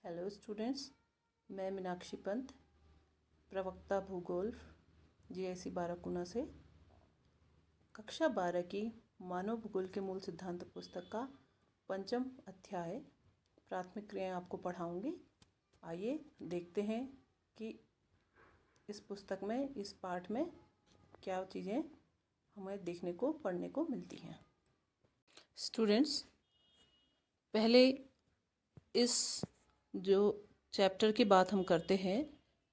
Hello students, मैं मीनाक्षी पंत, प्रवक्ता भूगोल जीआईसी बाराकुना से कक्षा 12 की मानव भूगोल के मूल सिद्धांत पुस्तक का पंचम अध्याय प्राथमिक क्रियाएं आपको पढ़ाऊंगी। आइए देखते हैं कि इस पुस्तक में, इस पाठ में क्या चीज़ें हमें देखने को, पढ़ने को मिलती हैं। स्टूडेंट्स, पहले इस जो चैप्टर की बात हम करते हैं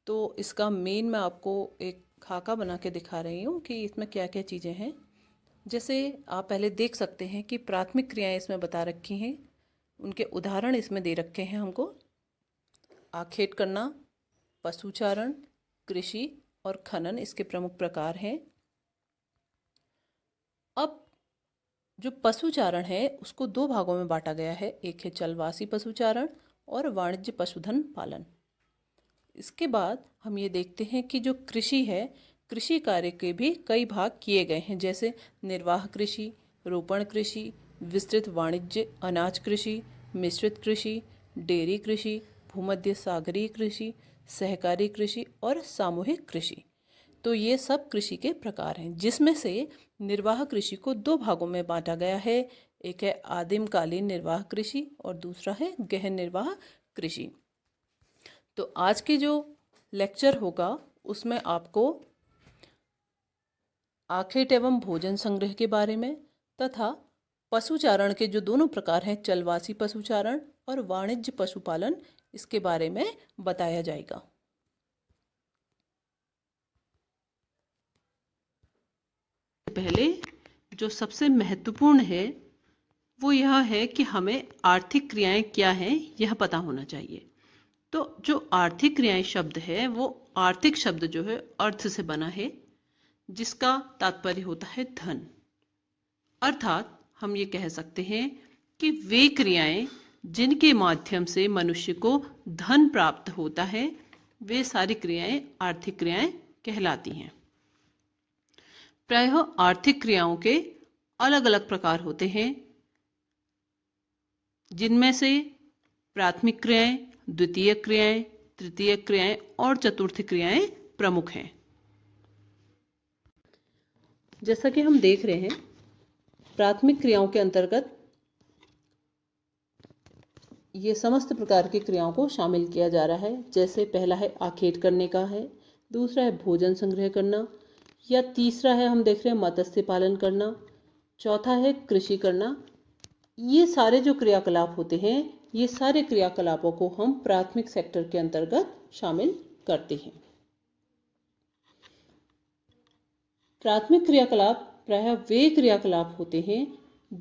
तो इसका मेन मैं आपको एक खाका बना के दिखा रही हूँ कि इसमें क्या क्या चीज़ें हैं। जैसे आप पहले देख सकते हैं कि प्राथमिक क्रियाएं इसमें बता रखी हैं, उनके उदाहरण इसमें दे रखे हैं हमको। आखेट करना, पशुचारण, कृषि और खनन इसके प्रमुख प्रकार हैं। अब जो पशुचारण है उसको दो भागों में बांटा गया है, एक है चलवासी पशुचारण और वाणिज्य पशुधन पालन। इसके बाद हम ये देखते हैं कि जो कृषि है, कृषि कार्य के भी कई भाग किए गए हैं, जैसे निर्वाह कृषि, रोपण कृषि, विस्तृत वाणिज्य अनाज कृषि, मिश्रित कृषि, डेयरी कृषि, भूमध्य सागरीय कृषि, सहकारी कृषि और सामूहिक कृषि। तो ये सब कृषि के प्रकार हैं, जिसमें से निर्वाह कृषि को दो भागों में बांटा गया है। एक है आदिमकालीन निर्वाह कृषि और दूसरा है गहन निर्वाह कृषि। तो आज के जो लेक्चर होगा उसमें आपको आखेट एवं भोजन संग्रह के बारे में तथा पशुचारण के जो दोनों प्रकार हैं, चलवासी पशुचारण और वाणिज्य पशुपालन, इसके बारे में बताया जाएगा। पहले जो सबसे महत्वपूर्ण है वो यह है कि हमें आर्थिक क्रियाएं क्या हैं यह पता होना चाहिए। तो जो आर्थिक क्रियाएं शब्द है वो आर्थिक शब्द जो है अर्थ से बना है, जिसका तात्पर्य होता है धन। अर्थात हम ये कह सकते हैं कि वे क्रियाएं जिनके माध्यम से मनुष्य को धन प्राप्त होता है, वे सारी क्रियाएं आर्थिक क्रियाएं कहलाती हैं। प्रायः आर्थिक क्रियाओं के अलग अलग प्रकार होते हैं, जिनमें से प्राथमिक क्रियाएं, द्वितीय क्रियाएं, तृतीय क्रियाएं और चतुर्थ क्रियाएं प्रमुख हैं। जैसा कि हम देख रहे हैं, प्राथमिक क्रियाओं के अंतर्गत ये समस्त प्रकार की क्रियाओं को शामिल किया जा रहा है। जैसे पहला है आखेट करने का है, दूसरा है भोजन संग्रह करना, या तीसरा है हम देख रहे हैं मत्स्य पालन करना, चौथा है कृषि करना। ये सारे जो क्रियाकलाप होते हैं, ये सारे क्रियाकलापों को हम प्राथमिक सेक्टर के अंतर्गत शामिल करते हैं। प्राथमिक क्रियाकलाप प्रायः वे क्रियाकलाप होते हैं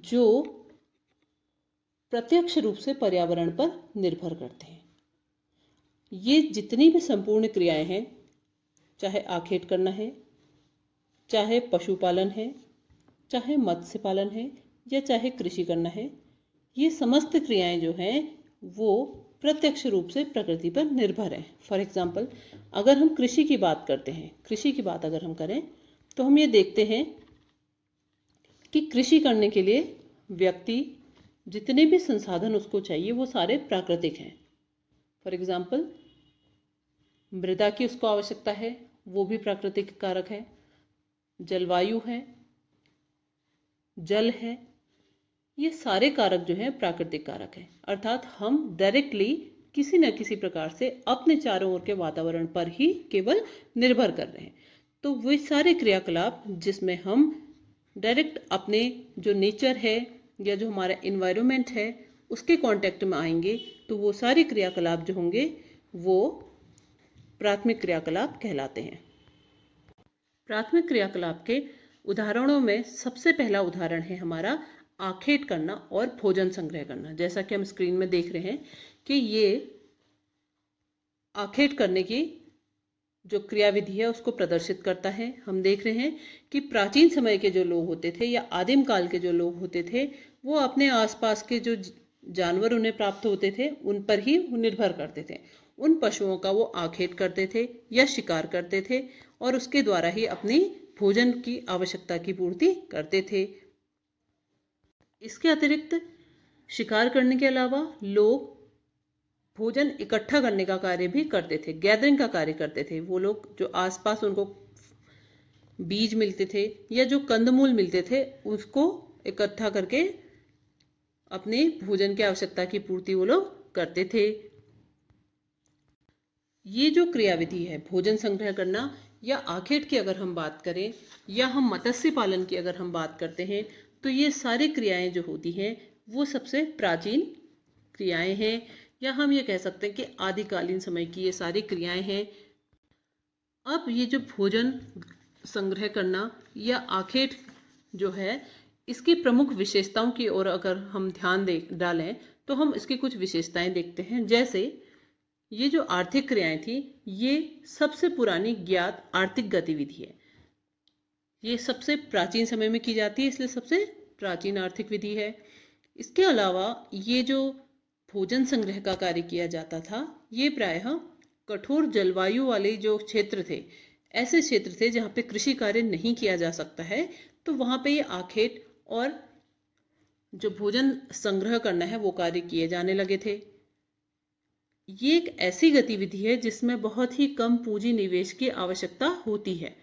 जो प्रत्यक्ष रूप से पर्यावरण पर निर्भर करते हैं। ये जितनी भी संपूर्ण क्रियाएं हैं, चाहे आखेट करना है, चाहे पशुपालन है, चाहे मत्स्य पालन है, या चाहे कृषि करना है, ये समस्त क्रियाएं जो हैं वो प्रत्यक्ष रूप से प्रकृति पर निर्भर है। फॉर एग्जाम्पल, अगर हम कृषि की बात करते हैं, कृषि की बात अगर हम करें तो हम ये देखते हैं कि कृषि करने के लिए व्यक्ति जितने भी संसाधन उसको चाहिए वो सारे प्राकृतिक हैं। फॉर एग्जाम्पल, मृदा की उसको आवश्यकता है, वो भी प्राकृतिक कारक है, जलवायु है, जल है, ये सारे कारक जो हैं प्राकृतिक कारक हैं। अर्थात हम डायरेक्टली किसी न किसी प्रकार से अपने चारों ओर के वातावरण पर ही केवल निर्भर कर रहे हैं। तो वे सारे क्रियाकलाप जिसमें हम डायरेक्ट अपने जो नेचर है या जो हमारा इन्वायरमेंट है उसके कांटेक्ट में आएंगे, तो वो सारे क्रियाकलाप जो होंगे वो प्राथमिक क्रियाकलाप कहलाते हैं। प्राथमिक क्रियाकलाप के उदाहरणों में सबसे पहला उदाहरण है हमारा आखेट करना और भोजन संग्रह करना। जैसा कि हम स्क्रीन में देख रहे हैं कि ये आखेट करने की जो क्रियाविधि है उसको प्रदर्शित करता है। हम देख रहे हैं कि प्राचीन समय के जो लोग होते थे या आदिम काल के जो लोग होते थे, वो अपने आसपास के जो जानवर उन्हें प्राप्त होते थे उन पर ही निर्भर करते थे। उन पशुओं का वो आखेट करते थे या शिकार करते थे और उसके द्वारा ही अपनी भोजन की आवश्यकता की पूर्ति करते थे। इसके अतिरिक्त शिकार करने के अलावा लोग भोजन इकट्ठा करने का कार्य भी करते थे, गैदरिंग का कार्य करते थे। वो लोग जो आसपास उनको बीज मिलते थे या जो कंदमूल मिलते थे उसको इकट्ठा करके अपने भोजन की आवश्यकता की पूर्ति वो लोग करते थे। ये जो क्रियाविधि है भोजन संग्रह करना या आखेट की अगर हम बात करें या हम मत्स्य पालन की अगर हम बात करते हैं तो ये सारी क्रियाएं जो होती हैं वो सबसे प्राचीन क्रियाएं हैं, या हम ये कह सकते हैं कि आदिकालीन समय की ये सारी क्रियाएं हैं। अब ये जो भोजन संग्रह करना या आखेट जो है इसकी प्रमुख विशेषताओं की ओर अगर हम ध्यान डालें तो हम इसकी कुछ विशेषताएं देखते हैं। जैसे ये जो आर्थिक क्रियाएं थी ये सबसे पुरानी ज्ञात आर्थिक गतिविधि है, ये सबसे प्राचीन समय में की जाती है, इसलिए सबसे प्राचीन आर्थिक विधि है। इसके अलावा ये जो भोजन संग्रह का कार्य किया जाता था ये प्रायः कठोर जलवायु वाले जो क्षेत्र थे, ऐसे क्षेत्र थे जहाँ पे कृषि कार्य नहीं किया जा सकता है, तो वहाँ पे ये आखेट और जो भोजन संग्रह करना है वो कार्य किए जाने लगे थे। ये एक ऐसी गतिविधि है जिसमें बहुत ही कम पूंजी निवेश की आवश्यकता होती है।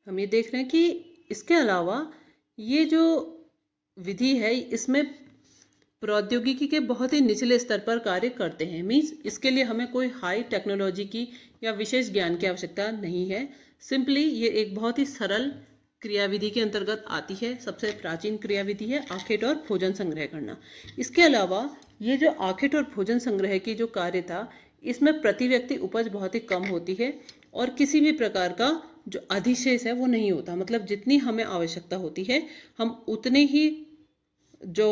हम ये देख रहे हैं कि इसके अलावा ये जो विधि है इसमें प्रौद्योगिकी के बहुत ही निचले स्तर पर कार्य करते हैं। मीन्स इसके लिए हमें कोई हाई टेक्नोलॉजी की या विशेष ज्ञान की आवश्यकता नहीं है। सिंपली ये एक बहुत ही सरल क्रियाविधि के अंतर्गत आती है। सबसे प्राचीन क्रियाविधि है आखेट और भोजन संग्रह करना। इसके अलावा ये जो आखेट और भोजन संग्रह की जो कार्य था इसमें प्रति व्यक्ति उपज बहुत ही कम होती है और किसी भी प्रकार का जो अधिशेष है वो नहीं होता। मतलब जितनी हमें आवश्यकता होती है हम उतने ही जो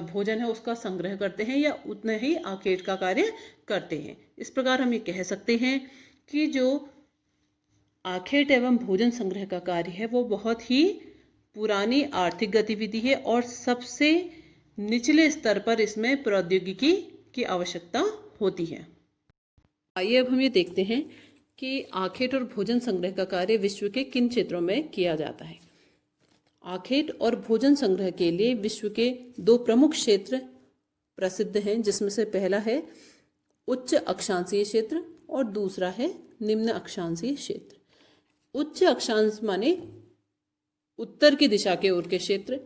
भोजन है उसका संग्रह करते हैं या उतने ही आखेट का कार्य करते हैं। इस प्रकार हम ये कह सकते हैं कि जो आखेट एवं भोजन संग्रह का कार्य है वो बहुत ही पुरानी आर्थिक गतिविधि है और सबसे निचले स्तर पर इसमें प्रौद्योगिकी की आवश्यकता होती है। आइए अब हम ये देखते हैं कि आखेट और भोजन संग्रह का कार्य विश्व के किन क्षेत्रों में किया जाता है। आखेट और भोजन संग्रह के लिए विश्व के दो प्रमुख क्षेत्र प्रसिद्ध हैं, जिसमें से पहला है उच्च अक्षांशीय क्षेत्र और दूसरा है निम्न अक्षांशीय क्षेत्र। उच्च अक्षांश माने उत्तर की दिशा के ओर के क्षेत्र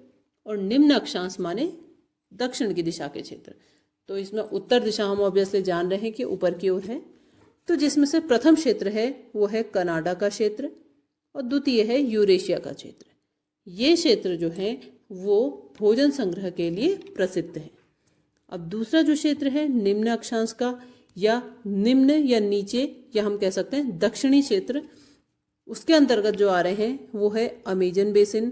और निम्न अक्षांश माने दक्षिण की दिशा के क्षेत्र। तो इसमें उत्तर दिशा हम ऑब्वियसली जान रहे हैं कि ऊपर की ओर है। तो जिसमें से प्रथम क्षेत्र है वो है कनाडा का क्षेत्र और द्वितीय है यूरेशिया का क्षेत्र। ये क्षेत्र जो है वो भोजन संग्रह के लिए प्रसिद्ध है। अब दूसरा जो क्षेत्र है निम्न अक्षांश का या निम्न या नीचे या हम कह सकते हैं दक्षिणी क्षेत्र, उसके अंतर्गत जो आ रहे हैं वो है अमेजन बेसिन।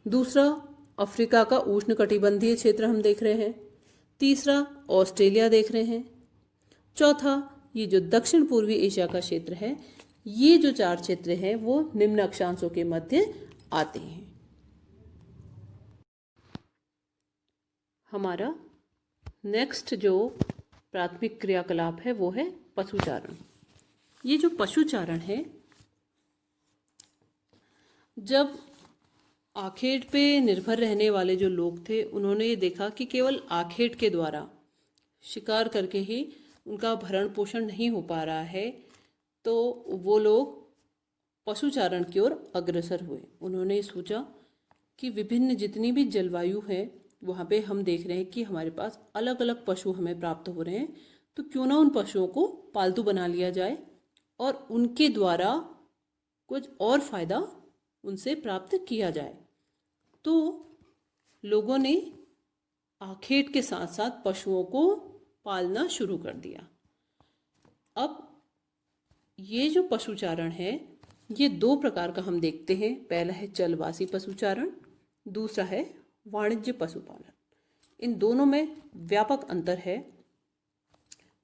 दूसरा अफ्रीका का उष्णकटिबंधीय क्षेत्र हम देख रहे हैं। तीसरा ऑस्ट्रेलिया देख रहे हैं। चौथा ये जो दक्षिण पूर्वी एशिया का क्षेत्र है। ये जो चार क्षेत्र हैं वो निम्न अक्षांशों के मध्य आते हैं। हमारा नेक्स्ट जो प्राथमिक क्रियाकलाप है वो है पशुचारण। ये जो पशुचारण है, जब आखेट पे निर्भर रहने वाले जो लोग थे उन्होंने ये देखा कि केवल आखेट के द्वारा शिकार करके ही उनका भरण पोषण नहीं हो पा रहा है, तो वो लोग पशुचारण की ओर अग्रसर हुए। उन्होंने सोचा कि विभिन्न जितनी भी जलवायु है वहाँ पे हम देख रहे हैं कि हमारे पास अलग अलग पशु हमें प्राप्त हो रहे हैं, तो क्यों ना उन पशुओं को पालतू बना लिया जाए और उनके द्वारा कुछ और फायदा उनसे प्राप्त किया जाए। तो लोगों ने आखेट के साथ साथ पशुओं को पालना शुरू कर दिया। अब ये जो पशुचारण है ये दो प्रकार का हम देखते हैं। पहला है चलवासी पशुचारण, दूसरा है वाणिज्य पशुपालन। इन दोनों में व्यापक अंतर है।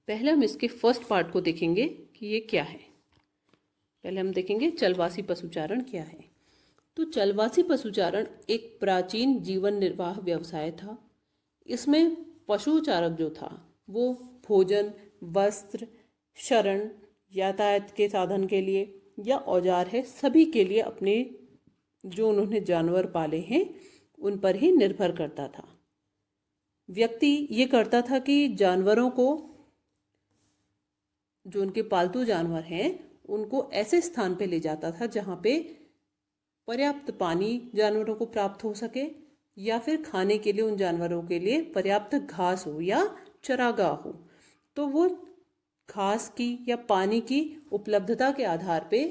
पहले हम इसके फर्स्ट पार्ट को देखेंगे कि ये क्या है। पहले हम देखेंगे चलवासी पशुचारण क्या है। तो चलवासी पशुचारण एक प्राचीन जीवन निर्वाह व्यवसाय था। इसमें पशुचारक जो था वो भोजन, वस्त्र, शरण, यातायात के साधन के लिए या औजार है सभी के लिए अपने जो उन्होंने जानवर पाले हैं उन पर ही निर्भर करता था। व्यक्ति ये करता था कि जानवरों को, जो उनके पालतू जानवर हैं, उनको ऐसे स्थान पे ले जाता था जहाँ पे पर्याप्त पानी जानवरों को प्राप्त हो सके, या फिर खाने के लिए उन जानवरों के लिए पर्याप्त घास हो या चरागाह हो। तो वो घास की या पानी की उपलब्धता के आधार पे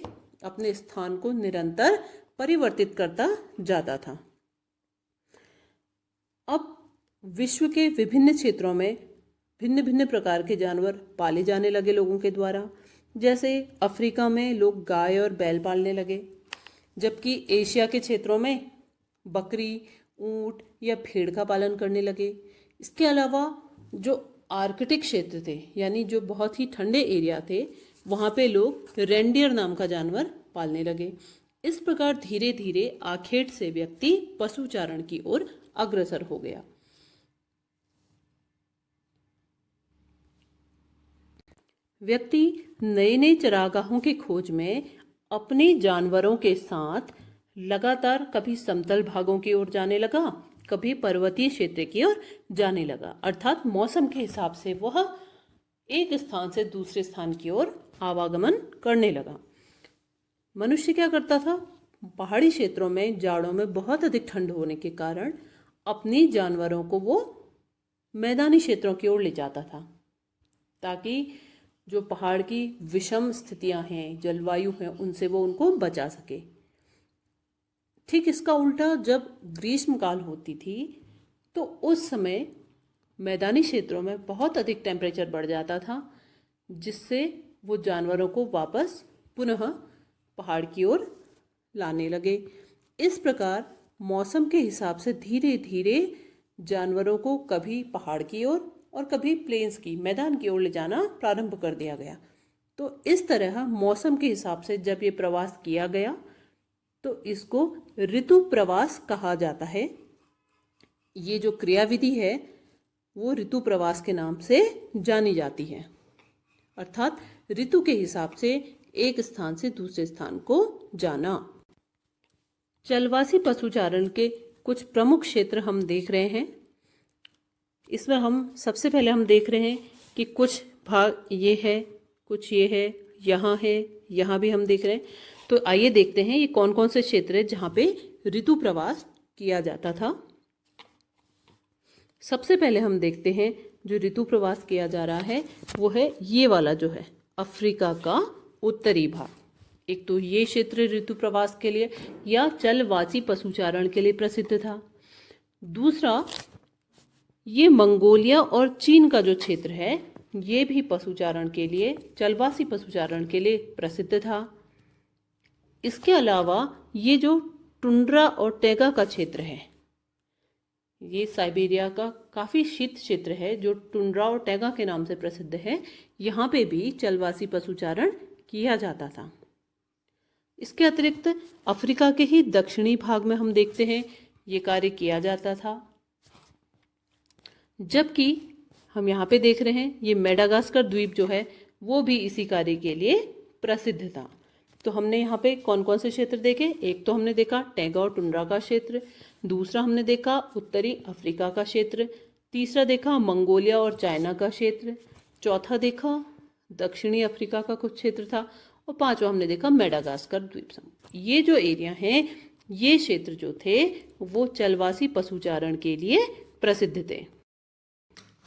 अपने स्थान को निरंतर परिवर्तित करता जाता था। अब विश्व के विभिन्न क्षेत्रों में भिन्न भिन्न प्रकार के जानवर पाले जाने लगे लोगों के द्वारा। जैसे अफ्रीका में लोग गाय और बैल पालने लगे, जबकि एशिया के क्षेत्रों में बकरी, ऊंट या भेड़ का पालन करने लगे। इसके अलावा जो आर्कटिक क्षेत्र थे, यानी जो बहुत ही ठंडे एरिया थे, वहाँ पे लोग रेंडियर नाम का जानवर पालने लगे। इस प्रकार धीरे धीरे आखेट से व्यक्ति पशुचारण की ओर अग्रसर हो गया। व्यक्ति नए नए चरागाहों की खोज में अपने जानवरों के साथ लगातार कभी समतल भागों की ओर जाने लगा, कभी पर्वतीय क्षेत्र की ओर जाने लगा। अर्थात मौसम के हिसाब से वह एक स्थान से दूसरे स्थान की ओर आवागमन करने लगा। मनुष्य क्या करता था? पहाड़ी क्षेत्रों में जाड़ों में बहुत अधिक ठंड होने के कारण अपने जानवरों को वो मैदानी क्षेत्रों की ओर ले जाता था, ताकि जो पहाड़ की विषम स्थितियां हैं, जलवायु है, उनसे वो उनको बचा सके। ठीक इसका उल्टा जब ग्रीष्मकाल होती थी तो उस समय मैदानी क्षेत्रों में बहुत अधिक टेम्परेचर बढ़ जाता था, जिससे वो जानवरों को वापस पुनः पहाड़ की ओर लाने लगे। इस प्रकार मौसम के हिसाब से धीरे धीरे जानवरों को कभी पहाड़ की ओर और कभी प्लेन्स की, मैदान की ओर ले जाना प्रारंभ कर दिया गया। तो इस तरह मौसम के हिसाब से जब ये प्रवास किया गया तो इसको ऋतु प्रवास कहा जाता है। ये जो क्रियाविधि है वो ऋतु प्रवास के नाम से जानी जाती है। अर्थात ऋतु के हिसाब से एक स्थान से दूसरे स्थान को जाना। चलवासी पशुचारण के कुछ प्रमुख क्षेत्र हम देख रहे हैं। इसमें हम सबसे पहले हम देख रहे हैं कि कुछ भाग ये है, कुछ ये है, यहाँ है, यहाँ भी हम देख रहे हैं। तो आइए देखते हैं ये कौन कौन से क्षेत्र है जहाँ पे ऋतु प्रवास किया जाता था। सबसे पहले हम देखते हैं जो ऋतु प्रवास किया जा रहा है वो है ये वाला, जो है अफ्रीका का उत्तरी भाग। एक तो ये क्षेत्र ऋतु प्रवास के लिए या चलवासी पशुचारण के लिए प्रसिद्ध था। दूसरा, ये मंगोलिया और चीन का जो क्षेत्र है ये भी पशुचारण के लिए, चलवासी पशुचारण के लिए प्रसिद्ध था। इसके अलावा ये जो टुंड्रा और टैगा का क्षेत्र है, ये साइबेरिया का काफ़ी शीत क्षेत्र है जो टुंड्रा और टैगा के नाम से प्रसिद्ध है। यहाँ पे भी चलवासी पशुचारण किया जाता था। इसके अतिरिक्त अफ्रीका के ही दक्षिणी भाग में हम देखते हैं ये कार्य किया जाता था। जबकि हम यहाँ पे देख रहे हैं ये मेडागास्कर द्वीप जो है वो भी इसी कार्य के लिए प्रसिद्ध था। तो हमने यहाँ पे कौन कौन से क्षेत्र देखे? एक तो हमने देखा टैगा और टुंड्रा का क्षेत्र, दूसरा हमने देखा उत्तरी अफ्रीका का क्षेत्र, तीसरा देखा मंगोलिया और चाइना का क्षेत्र, चौथा देखा दक्षिणी अफ्रीका का कुछ क्षेत्र था, और पांचवा हमने देखा मेडागास्कर द्वीप समूह। ये जो एरिया हैं, ये क्षेत्र जो थे वो चलवासी पशुचारण के लिए प्रसिद्ध थे।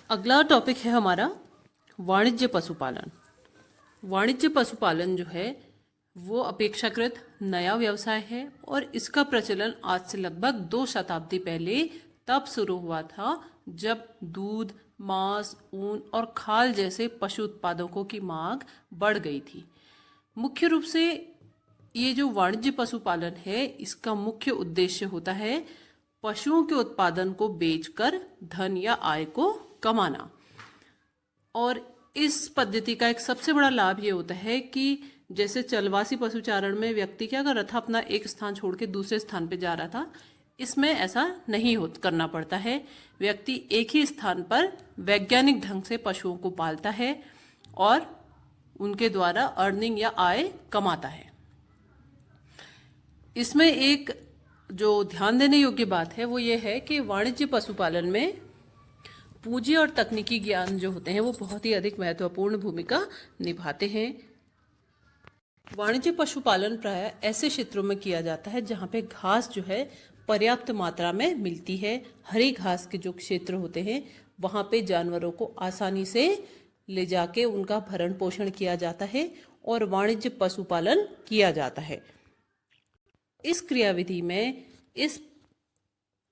अगला टॉपिक है हमारा वाणिज्य पशुपालन। वाणिज्य पशुपालन जो है वो अपेक्षाकृत नया व्यवसाय है और इसका प्रचलन आज से लगभग 2 शताब्दी पहले तब शुरू हुआ था जब दूध, मांस, ऊन और खाल जैसे पशु उत्पादकों की मांग बढ़ गई थी। मुख्य रूप से ये जो वाणिज्य पशुपालन है इसका मुख्य उद्देश्य होता है पशुओं के उत्पादन को बेचकर धन या आय को कमाना। और इस पद्धति का एक सबसे बड़ा लाभ ये होता है कि जैसे चलवासी पशुचारण में व्यक्ति क्या कर रहा था, अपना एक स्थान छोड़ के दूसरे स्थान पे जा रहा था, इसमें ऐसा नहीं करना पड़ता है। व्यक्ति एक ही स्थान पर वैज्ञानिक ढंग से पशुओं को पालता है और उनके द्वारा अर्निंग या आय कमाता है। इसमें एक जो ध्यान देने योग्य बात है वो ये है कि वाणिज्य पशुपालन में पूंजी और तकनीकी ज्ञान जो होते हैं वो बहुत ही अधिक महत्वपूर्ण भूमिका निभाते हैं। वाणिज्य पशुपालन प्रायः ऐसे क्षेत्रों में किया जाता है जहाँ पे घास जो है पर्याप्त मात्रा में मिलती है। हरी घास के जो क्षेत्र होते हैं वहाँ पे जानवरों को आसानी से ले जाके उनका भरण पोषण किया जाता है और वाणिज्य पशुपालन किया जाता है। इस क्रियाविधि में, इस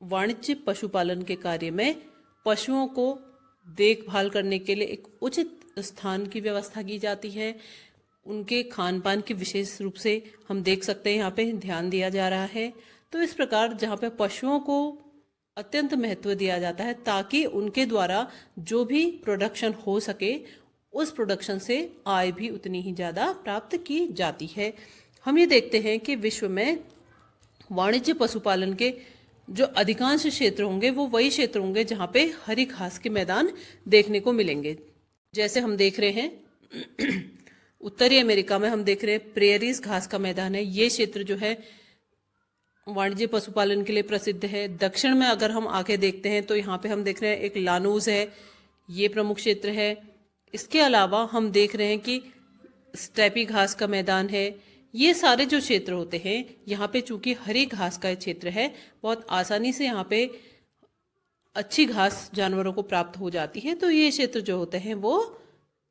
वाणिज्य पशुपालन के कार्य में पशुओं को देखभाल करने के लिए एक उचित स्थान की व्यवस्था की जाती है। उनके खान पान की विशेष रूप से हम देख सकते हैं यहाँ पे ध्यान दिया जा रहा है। तो इस प्रकार जहाँ पे पशुओं को अत्यंत महत्व दिया जाता है ताकि उनके द्वारा जो भी प्रोडक्शन हो सके उस प्रोडक्शन से आय भी उतनी ही ज़्यादा प्राप्त की जाती है। हम ये देखते हैं कि विश्व में वाणिज्य पशुपालन के जो अधिकांश क्षेत्र होंगे वो वही क्षेत्र होंगे जहाँ पे हरी घास के मैदान देखने को मिलेंगे। जैसे हम देख रहे हैं उत्तरी अमेरिका में हम देख रहे हैं प्रेयरीज घास का मैदान है। ये क्षेत्र जो है वाणिज्य पशुपालन के लिए प्रसिद्ध है। दक्षिण में अगर हम आके देखते हैं तो यहाँ पे हम देख रहे हैं एक लानूज है, ये प्रमुख क्षेत्र है। इसके अलावा हम देख रहे हैं कि स्टेपी घास का मैदान है। ये सारे जो क्षेत्र होते हैं यहाँ पे चूंकि हरी घास का क्षेत्र है, बहुत आसानी से यहाँ पे अच्छी घास जानवरों को प्राप्त हो जाती है। तो ये क्षेत्र जो होते हैं वो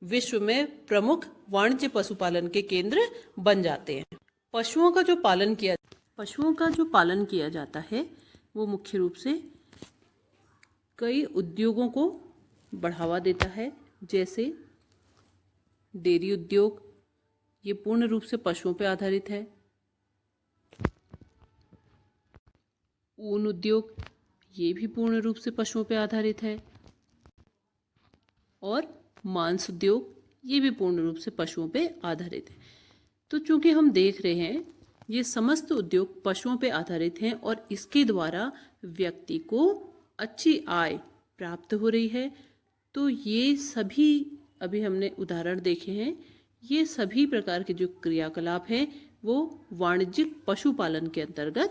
विश्व में प्रमुख वाणिज्य पशुपालन के केंद्र बन जाते हैं। पशुओं का जो पालन किया जाता है वो मुख्य रूप से कई उद्योगों को बढ़ावा देता है। जैसे डेयरी उद्योग, ये पूर्ण रूप से पशुओं पर आधारित है। ऊन उद्योग, ये भी पूर्ण रूप से पशुओं पर आधारित है। और मांस उद्योग, ये भी पूर्ण रूप से पशुओं पे आधारित है। तो चूंकि हम देख रहे हैं ये समस्त उद्योग पशुओं पे आधारित हैं और इसके द्वारा व्यक्ति को अच्छी आय प्राप्त हो रही है। तो ये सभी अभी हमने उदाहरण देखे हैं, ये सभी प्रकार के जो क्रियाकलाप हैं वो वाणिज्यिक पशुपालन के अंतर्गत